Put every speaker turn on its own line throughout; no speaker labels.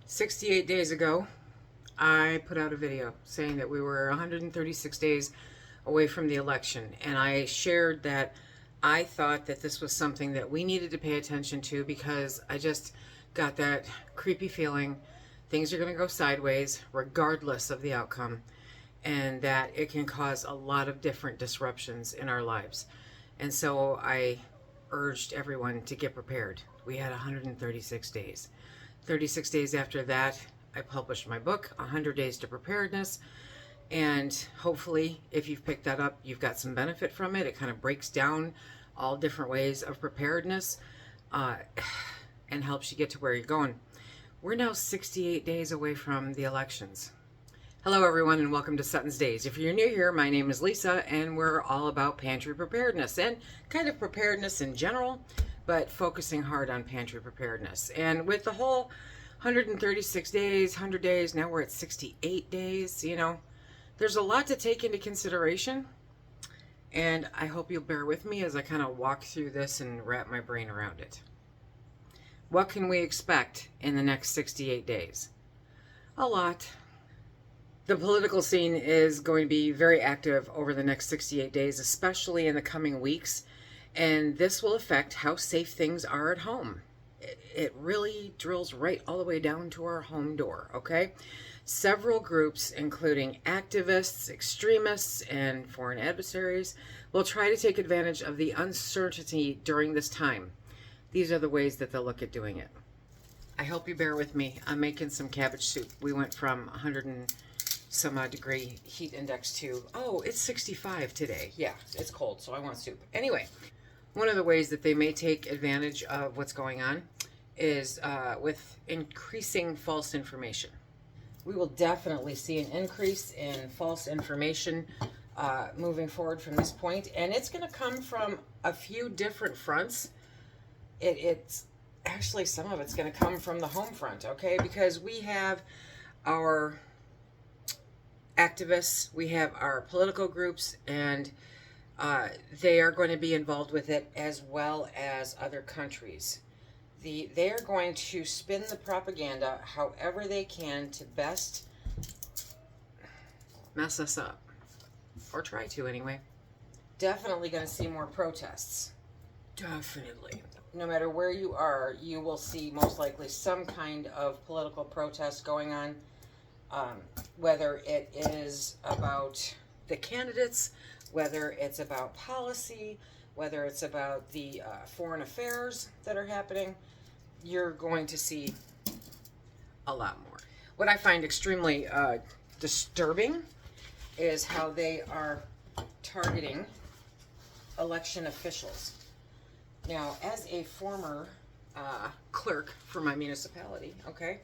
68 days ago, I put out a video saying that we were 136 days away from the election, and I shared that I thought that this was something that we needed to pay attention to because I just got that creepy feeling things are going to go sideways regardless of the outcome, and that it can cause a lot of different disruptions in our lives. And so I urged everyone to get prepared. We had 136 days. 36 days after that, I published my book, 100 Days to Preparedness. And hopefully, if you've picked that up, you've got some benefit from it. It kind of breaks down all different ways of preparedness and helps you get to where you're going. We're now 68 days away from the elections. Hello, everyone, and welcome to SuttonsDaze. If you're new here, my name is Lisa, and we're all about pantry preparedness and kind of preparedness in general, but focusing hard on pantry preparedness. And with the whole 136 days, 100 days, now we're at 68 days, there's a lot to take into consideration. And I hope you'll bear with me as I kind of walk through this and wrap my brain around it. What can we expect in the next 68 days? A lot. The political scene is going to be very active over the next 68 days, especially in the coming weeks, and this will affect how safe things are at home. It really drills right all the way down to our home door, okay? Several groups, including activists, extremists, and foreign adversaries, will try to take advantage of the uncertainty during this time. These are the ways that they'll look at doing it. I hope you bear with me. I'm making some cabbage soup. We went from 100 and some odd degree heat index to, it's 65 today. Yeah, it's cold, so I want soup. Anyway, one of the ways that they may take advantage of what's going on is with increasing false information. We will definitely see an increase in false information moving forward from this point, and it's going to come from a few different fronts. It's actually, some of it's going to come from the home front, okay? Because we have our activists, we have our political groups, and they are going to be involved with it, as well as other countries. They are going to spin the propaganda however they can to best mess us up, or try to anyway. Definitely going to see more protests. Definitely. No matter where you are, you will see most likely some kind of political protest going on. Whether it is about the candidates, whether it's about policy, whether it's about the foreign affairs that are happening, you're going to see a lot more. What I find extremely disturbing is how they are targeting election officials. Now, as a former clerk for my municipality, okay,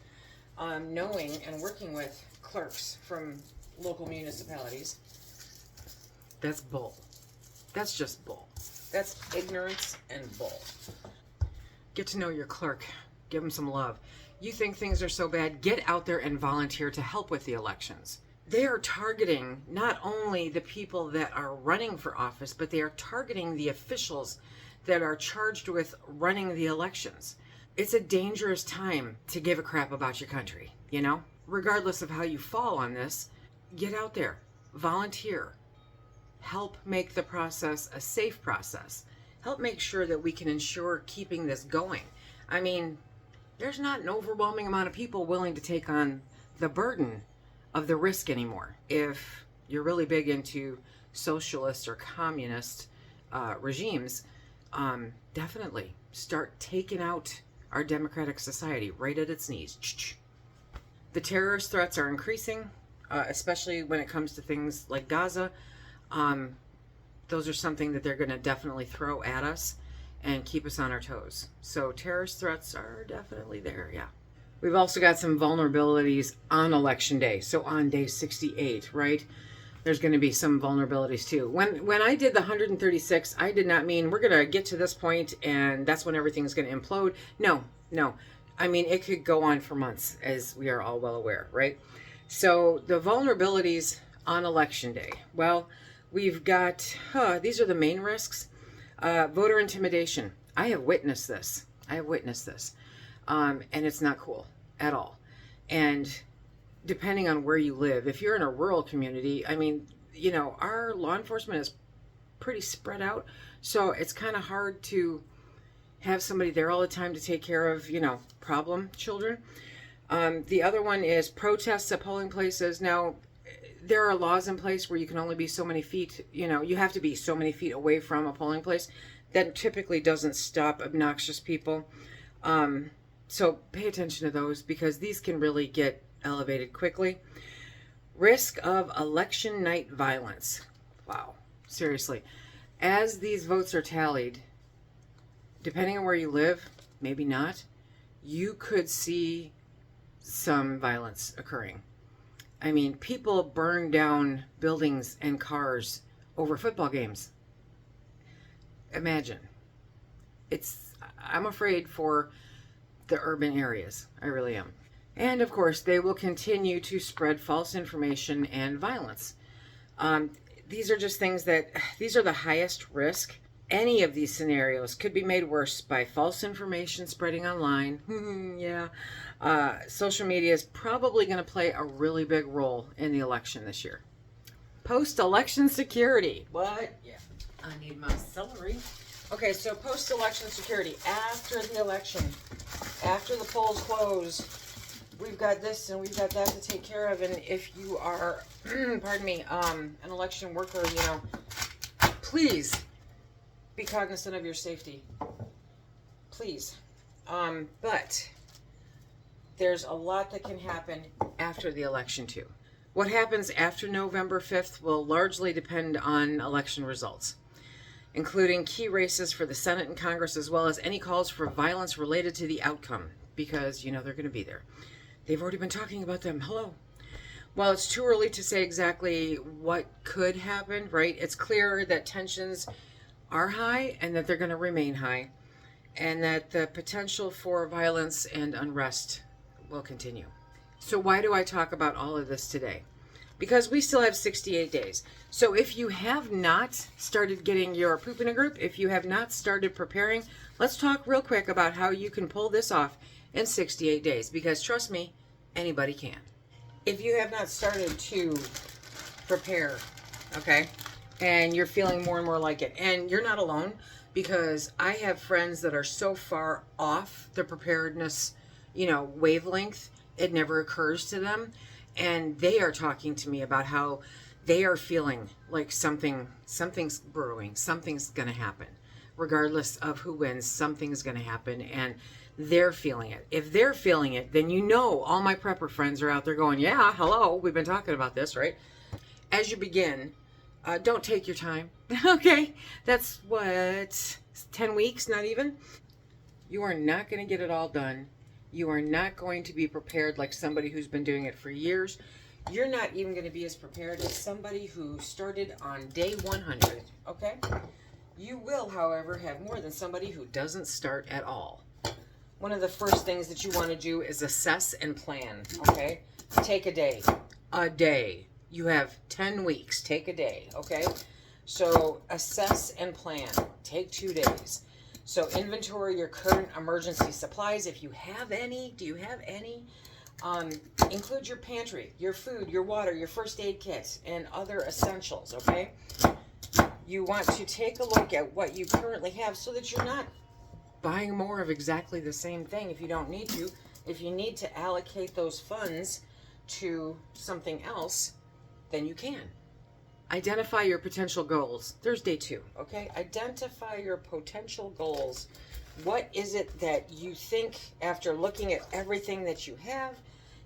knowing and working with clerks from local municipalities, that's bull. That's just bull. That's ignorance and bull. Get to know your clerk. Give them some love. You think things are so bad, get out there and volunteer to help with the elections. They are targeting not only the people that are running for office, but they are targeting the officials that are charged with running the elections. It's a dangerous time to give a crap about your country, Regardless of how you fall on this, get out there, volunteer, help make the process a safe process, help make sure that we can ensure keeping this going. I mean, there's not an overwhelming amount of people willing to take on the burden of the risk anymore. If you're really big into socialist or communist regimes, definitely start taking out our democratic society right at its knees. The terrorist threats are increasing, especially when it comes to things like Gaza. Those are something that they're going to definitely throw at us and keep us on our toes. So terrorist threats are definitely there, yeah. We've also got some vulnerabilities on election day. So on day 68, right? There's going to be some vulnerabilities too. When I did the 136, I did not mean we're going to get to this point and that's when everything's going to implode. No. I mean, it could go on for months, as we are all well aware, right? So the vulnerabilities on election day. Well, we've got, these are the main risks. Voter intimidation. I have witnessed this. And it's not cool at all. And depending on where you live, if you're in a rural community, I mean, you know, our law enforcement is pretty spread out. So it's kind of hard to have somebody there all the time to take care of, you know, problem children. The other one is protests at polling places. Now, there are laws in place where you can only be so many feet, you know, you have to be so many feet away from a polling place. That typically doesn't stop obnoxious people. So pay attention to those because these can really get elevated quickly. Risk of election night violence. Wow, seriously. As these votes are tallied, depending on where you live, maybe not, you could see some violence occurring. I mean, people burn down buildings and cars over football games. Imagine. I'm afraid for the urban areas. I really am. And of course, they will continue to spread false information and violence. These are just things these are the highest risk. Any of these scenarios could be made worse by false information spreading online. Yeah. Social media is probably going to play a really big role in the election this year. Post-election security. What? Yeah. I need my celery. Okay, so post-election security. After the election, after the polls close, we've got this and we've got that to take care of. And if you are, pardon me, an election worker, you know, please be cognizant of your safety. Please. But there's a lot that can happen after the election, too. What happens after November 5th will largely depend on election results, including key races for the Senate and Congress, as well as any calls for violence related to the outcome, because, you know, they're going to be there. They've already been talking about them. Hello. While it's too early to say exactly what could happen, right, it's clear that tensions are high and that they're going to remain high, and that the potential for violence and unrest will continue. So why do I talk about all of this today? Because we still have 68 days. So if you have not started getting your poop in a group, if you have not started preparing, let's talk real quick about how you can pull this off in 68 days. Because trust me, anybody can. If you have not started to prepare, okay, and you're feeling more and more like it, and you're not alone, because I have friends that are so far off the preparedness, you know, wavelength, it never occurs to them. And they are talking to me about how they are feeling like something's brewing, something's going to happen. Regardless of who wins, something's going to happen, and they're feeling it. If they're feeling it, then you know all my prepper friends are out there going, yeah, hello, we've been talking about this, right? As you begin, don't take your time, okay? That's what, 10 weeks, not even? You are not going to get it all done. You are not going to be prepared like somebody who's been doing it for years. You're not even going to be as prepared as somebody who started on day 100, okay? You will, however, have more than somebody who doesn't start at all. One of the first things that you want to do is assess and plan, okay? Take a day. A day. You have 10 weeks. Take a day, okay? So assess and plan. Take 2 days. So inventory your current emergency supplies, if you have any. Do you have any? Include your pantry, your food, your water, your first aid kit, and other essentials, okay? You want to take a look at what you currently have so that you're not buying more of exactly the same thing if you don't need to. If you need to allocate those funds to something else, then you can. Identify your potential goals. There's day 2, okay? Identify your potential goals. What is it that you think, after looking at everything that you have,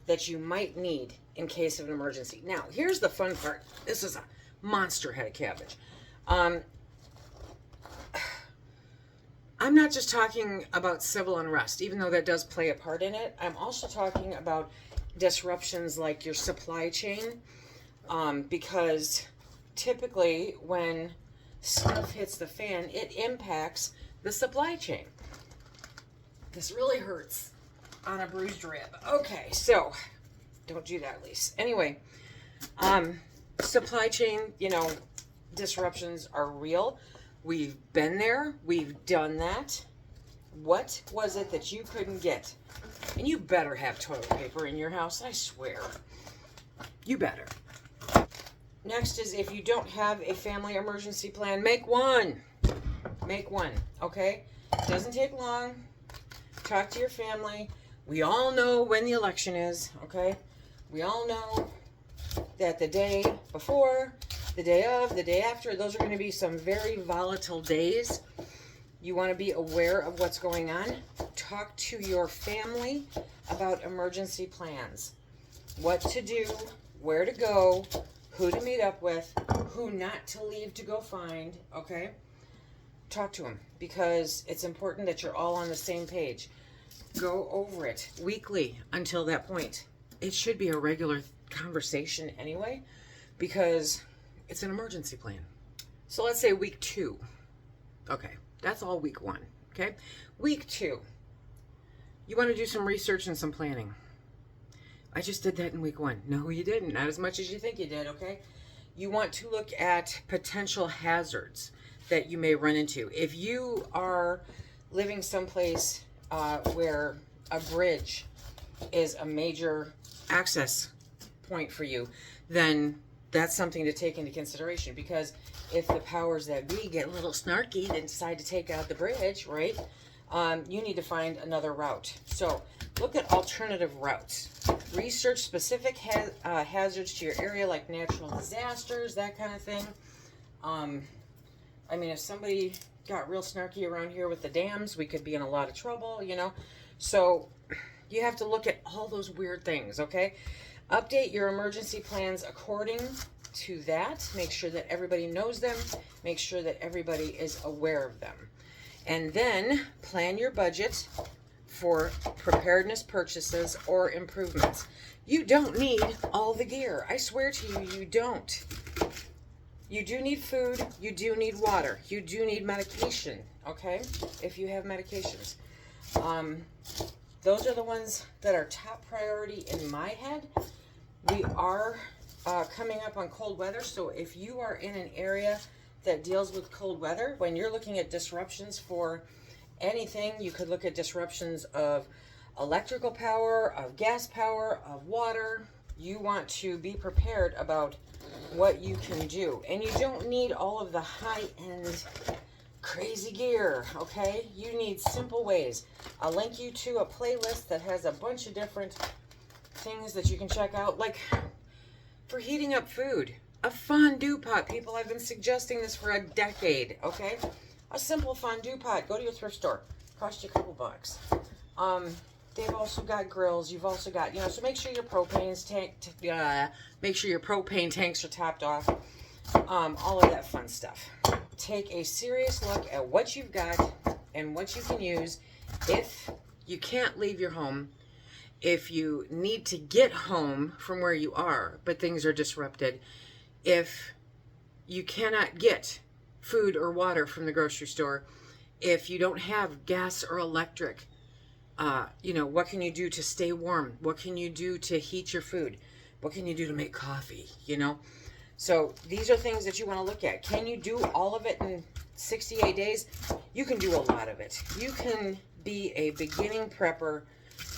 that you might need in case of an emergency? Now, here's the fun part. This is a monster head of cabbage. I'm not just talking about civil unrest, even though that does play a part in it. I'm also talking about disruptions like your supply chain, because typically when stuff hits the fan, it impacts the supply chain. This really hurts on a bruised rib. Okay, so don't do that, Lise. Anyway, supply chain, you know, disruptions are real. We've been there. We've done that. What was it that you couldn't get? And you better have toilet paper in your house, I swear. You better. Next is, if you don't have a family emergency plan, make one. Make one, okay? Doesn't take long. Talk to your family. We all know when the election is, okay? We all know that the day before, the day of, the day after, those are going to be some very volatile days. You want to be aware of what's going on. Talk to your family about emergency plans. What to do, where to go, who to meet up with, who not to leave to go find, okay? Talk to them, because it's important that you're all on the same page. Go over it weekly until that point. It should be a regular conversation anyway, because it's an emergency plan. So let's say week 2. Okay, that's all week 1, okay? Week 2, you want to do some research and some planning. I just did that in week 1. No, you didn't. Not as much as you think you did, okay? You want to look at potential hazards that you may run into. If you are living someplace where a bridge is a major access point for you, then that's something to take into consideration, because if the powers that be get a little snarky and decide to take out the bridge, right, you need to find another route. So look at alternative routes. Research specific hazards to your area, like natural disasters, that kind of thing. I mean, if somebody got real snarky around here with the dams, we could be in a lot of trouble, you know. So you have to look at all those weird things, okay? Update your emergency plans according to that. Make sure that everybody knows them. Make sure that everybody is aware of them. And then plan your budget for preparedness purchases or improvements. You don't need all the gear. I swear to you, you don't. You do need food. You do need water. You do need medication, okay? If you have medications. Those are the ones that are top priority in my head. We are coming up on cold weather, so if you are in an area that deals with cold weather, when you're looking at disruptions for anything, you could look at disruptions of electrical power, of gas power, of water. You want to be prepared about what you can do. And you don't need all of the high-end crazy gear, okay? You need simple ways. I'll link you to a playlist that has a bunch of different things that you can check out, like for heating up food. A fondue pot, people. I've been suggesting this for a decade, okay? A simple fondue pot. Go to your thrift store. Cost you a couple bucks. They've also got grills. You've also got, you know, so make sure your propane tanks are topped off. All of that fun stuff. Take a serious look at what you've got and what you can use. If you can't leave your home, if you need to get home from where you are, but things are disrupted, if you cannot get food or water from the grocery store, if you don't have gas or electric, you know, what can you do to stay warm? What can you do to heat your food? What can you do to make coffee, you know? So these are things that you want to look at. Can you do all of it in 68 days? You can do a lot of it. You can be a beginning prepper.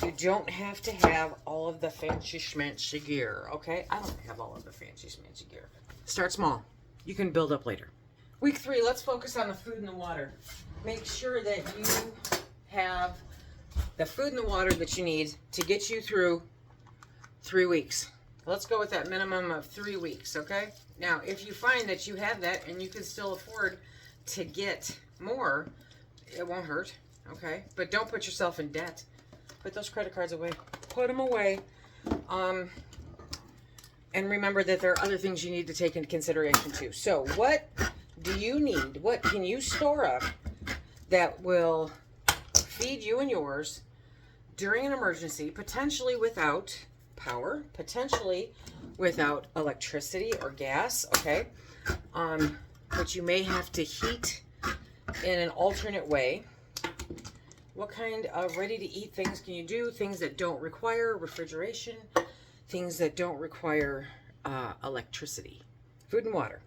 You don't have to have all of the fancy schmancy gear, okay? I don't have all of the fancy schmancy gear. Start small. You can build up later. Week 3, let's focus on the food and the water. Make sure that you have the food and the water that you need to get you through 3 weeks. Let's go with that minimum of 3 weeks, okay? Now, if you find that you have that and you can still afford to get more, it won't hurt, okay? But don't put yourself in debt. Put those credit cards away. Put them away. And remember that there are other things you need to take into consideration too. So what do you need? What can you store up that will feed you and yours during an emergency, potentially without power, potentially without electricity or gas, okay? But you may have to heat in an alternate way. What kind of ready-to-eat things can you do? Things that don't require refrigeration, things that don't require electricity. Food and water.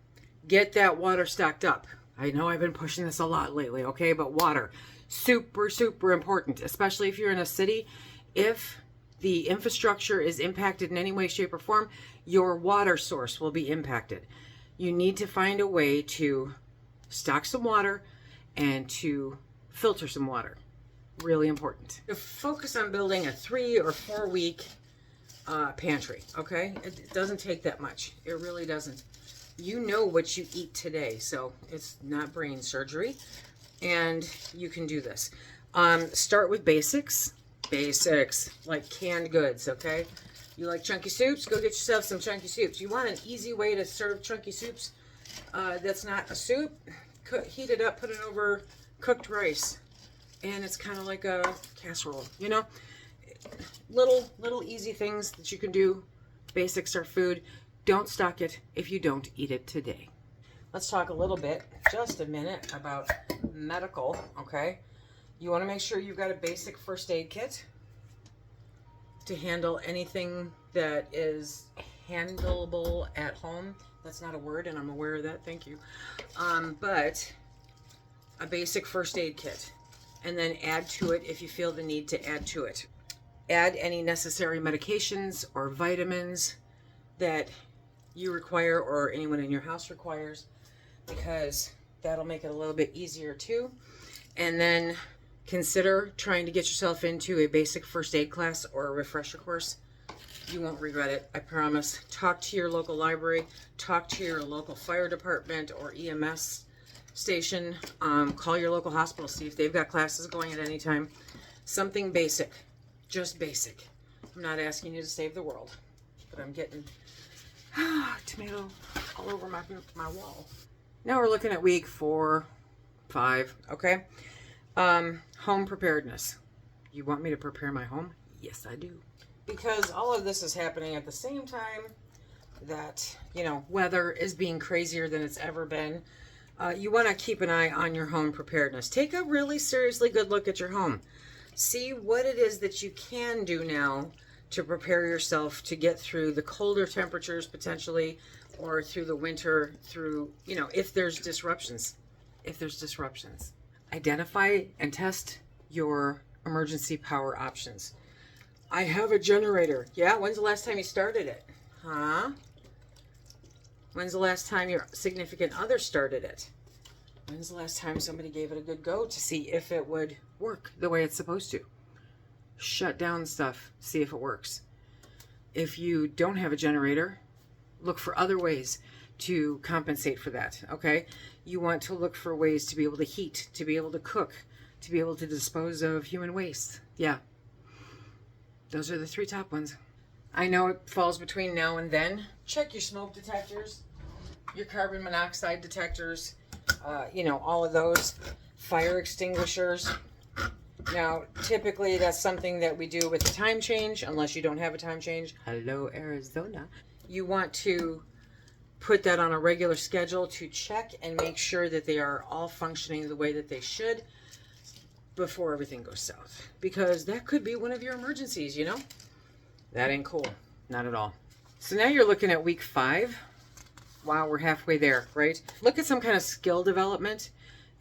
Get that water stocked up. I know I've been pushing this a lot lately, okay? But water. Super, super important, especially if you're in a city. If the infrastructure is impacted in any way, shape, or form, your water source will be impacted. You need to find a way to stock some water and to filter some water. Really important. To focus on building a 3 or 4 week pantry, okay? It doesn't take that much. It really doesn't. You know what you eat today, so it's not brain surgery, and you can do this. Start with basics. Basics, like canned goods, okay? You like chunky soups? Go get yourself some chunky soups. You want an easy way to serve chunky soups that's not a soup? Heat it up, put it over cooked rice, and it's kind of like a casserole, you know? Little easy things that you can do. Basics are food. Don't stock it if you don't eat it today. Let's talk a little bit, just a minute, about medical, okay? You want to make sure you've got a basic first aid kit to handle anything that is handleable at home. That's not a word, and I'm aware of that. Thank you. But a basic first aid kit, and then add to it if you feel the need to add to it. Add any necessary medications or vitamins that you require or anyone in your house requires, because that'll make it a little bit easier too. And then consider trying to get yourself into a basic first aid class or a refresher course. You won't regret it, I promise. Talk to your local library, talk to your local fire department or EMS station, call your local hospital, see if they've got classes going at any time. Something basic, just basic. I'm not asking you to save the world, but I'm getting tomato all over my wall. Now we're looking at week 4, 5, okay? Home preparedness. You want me to prepare my home? Yes, I do. Because all of this is happening at the same time that, you know, weather is being crazier than it's ever been. You want to keep an eye on your home preparedness. Take a really seriously good look at your home. See what it is that you can do now to prepare yourself to get through the colder temperatures potentially, or through the winter, through, you know, if there's disruptions. Identify and test your emergency power options. I have a generator. Yeah, when's the last time you started it? Huh? When's the last time your significant other started it? When's the last time somebody gave it a good go to see if it would work the way it's supposed to? Shut down stuff, see if it works. If you don't have a generator, look for other ways to compensate for that, okay? You want to look for ways to be able to heat, to be able to cook, to be able to dispose of human waste. Yeah, those are the 3 top ones. I know it falls between now and then. Check your smoke detectors, your carbon monoxide detectors, you know, all of those. Fire extinguishers. Now, typically that's something that we do with the time change, unless you don't have a time change. Hello, Arizona. You want to put that on a regular schedule to check and make sure that they are all functioning the way that they should before everything goes south. Because that could be one of your emergencies, you know? That ain't cool. Not at all. So now you're looking at week 5. Wow, we're halfway there, right? Look at some kind of skill development.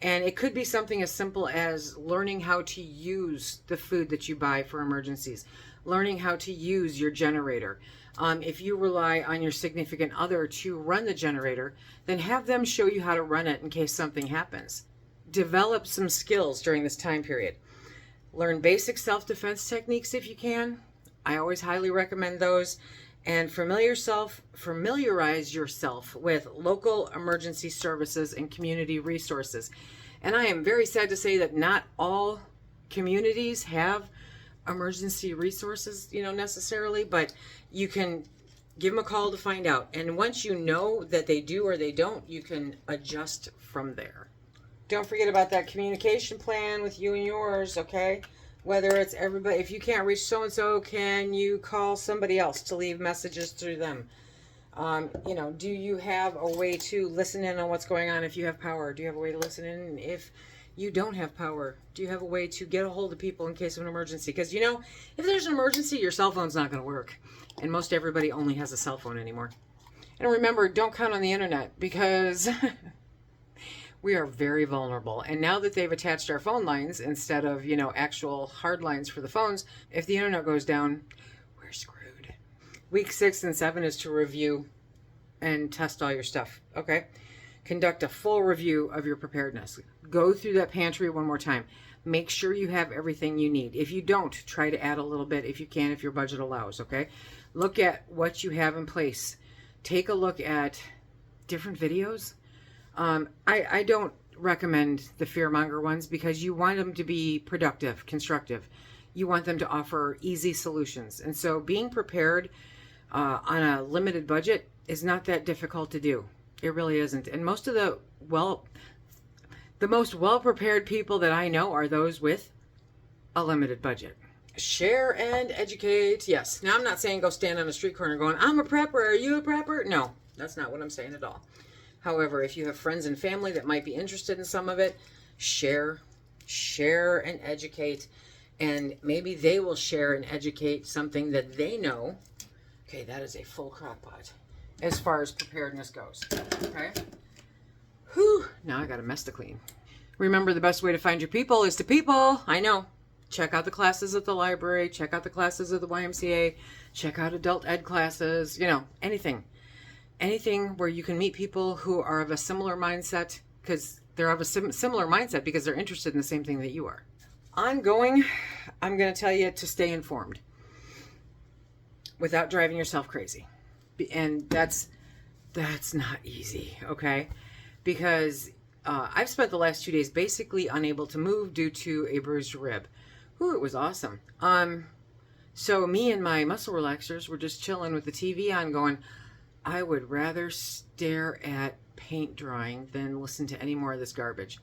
And it could be something as simple as learning how to use the food that you buy for emergencies. Learning how to use your generator. If you rely on your significant other to run the generator, then have them show you how to run it in case something happens. Develop some skills during this time period. Learn basic self-defense techniques if you can. I always highly recommend those. And familiarize yourself with local emergency services and community resources. And I am very sad to say that not all communities have emergency resources, you know, necessarily, but you can give them a call to find out. And once you know that they do or they don't, you can adjust from there. Don't forget about that communication plan with you and yours, okay? Whether it's everybody, if you can't reach so-and-so, can you call somebody else to leave messages through them? You know, do you have a way to listen in on what's going on if you have power? Do you have a way to listen in if you don't have power? Do you have a way to get a hold of people in case of an emergency? Because, you know, if there's an emergency, your cell phone's not going to work. And most everybody only has a cell phone anymore. And remember, don't count on the internet, because We are very vulnerable. And now that they've attached our phone lines instead of, actual hard lines for the phones, if the internet goes down, we're screwed. Week 6 and 7 is to review and test all your stuff. Okay. Conduct a full review of your preparedness. Go through that pantry one more time. Make sure you have everything you need. If you don't, try to add a little bit if you can, if your budget allows, okay? Look at what you have in place. Take a look at different videos. I don't recommend the fearmonger ones because you want them to be productive, constructive. You want them to offer easy solutions. And so being prepared on a limited budget is not that difficult to do. It really isn't. And most of the most well-prepared people that I know are those with a limited budget. Share and educate. Yes. Now, I'm not saying go stand on a street corner going, I'm a prepper. Are you a prepper? No, that's not what I'm saying at all. However, if you have friends and family that might be interested in some of it, share and educate. And maybe they will share and educate something that they know. Okay, that is a full crock pot as far as preparedness goes. Okay. Whew. Now I got a mess to clean. Remember, the best way to find your people is to people. I know. Check out the classes at the library. Check out the classes at the YMCA. Check out adult ed classes. Anything. Anything where you can meet people who are of a similar mindset, because they're of a similar mindset because they're interested in the same thing that you are. Ongoing, I'm going to tell you to stay informed without driving yourself crazy. And that's not easy, okay? Because I've spent the last 2 days basically unable to move due to a bruised rib. Ooh, it was awesome. So me and my muscle relaxers were just chilling with the TV on going, I would rather stare at paint drying than listen to any more of this garbage.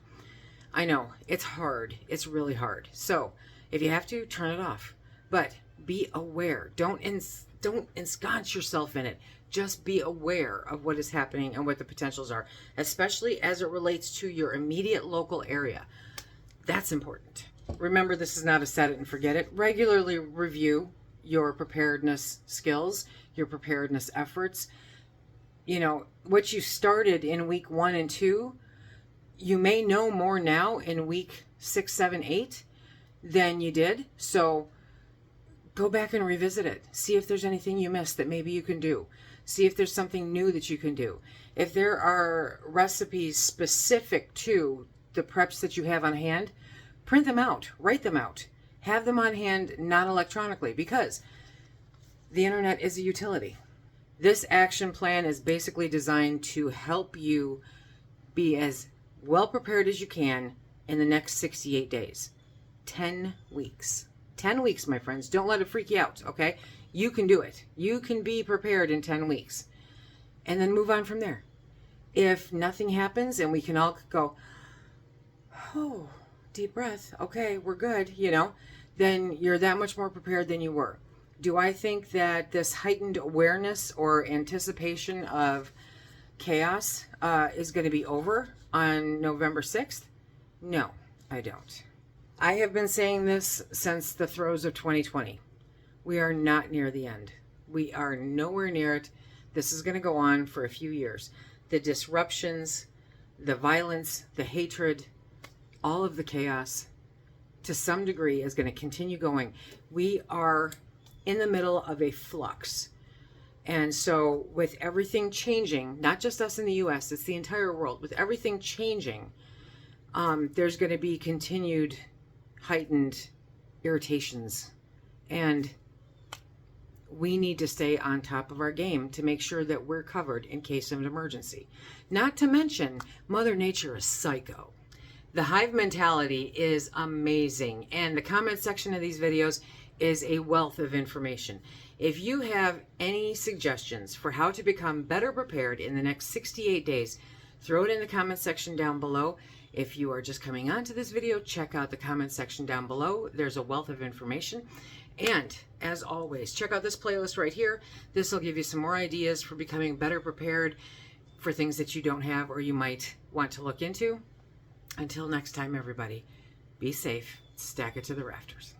I know, it's hard. It's really hard. So if you have to, turn it off. But be aware. Don't ensconce yourself in it. Just be aware of what is happening and what the potentials are, especially as it relates to your immediate local area. That's important. Remember, this is not a set it and forget it. Regularly review your preparedness skills, your preparedness efforts. What you started in week 1 and 2, you may know more now in week 6, 7, 8 than you did. So go back and revisit it. See if there's anything you missed that maybe you can do. See if there's something new that you can do. If there are recipes specific to the preps that you have on hand, print them out, write them out, have them on hand, not electronically, because the internet is a utility. This action plan is basically designed to help you be as well prepared as you can in the next 68 days. 10 weeks. 10 weeks, my friends. Don't let it freak you out, okay? You can do it. You can be prepared in 10 weeks. And then move on from there. If nothing happens and we can all go, oh, deep breath. Okay, we're good, then you're that much more prepared than you were. Do I think that this heightened awareness or anticipation of chaos is going to be over on November 6th? No, I don't. I have been saying this since the throes of 2020. We are not near the end. We are nowhere near it. This is going to go on for a few years. The disruptions, the violence, the hatred, all of the chaos, to some degree, is going to continue going. We are in the middle of a flux. And so with everything changing, not just us in the US, it's the entire world. With everything changing, there's going to be continued heightened irritations. And we need to stay on top of our game to make sure that we're covered in case of an emergency. Not to mention, Mother Nature is psycho. The hive mentality is amazing. And the comment section of these videos is a wealth of information. If you have any suggestions for how to become better prepared in the next 68 days, throw it in the comment section down below. If you are just coming onto this video, check out the comment section down below. There's a wealth of information. And as always, check out this playlist right here. This will give you some more ideas for becoming better prepared for things that you don't have or you might want to look into. Until next time, everybody, be safe, stack it to the rafters.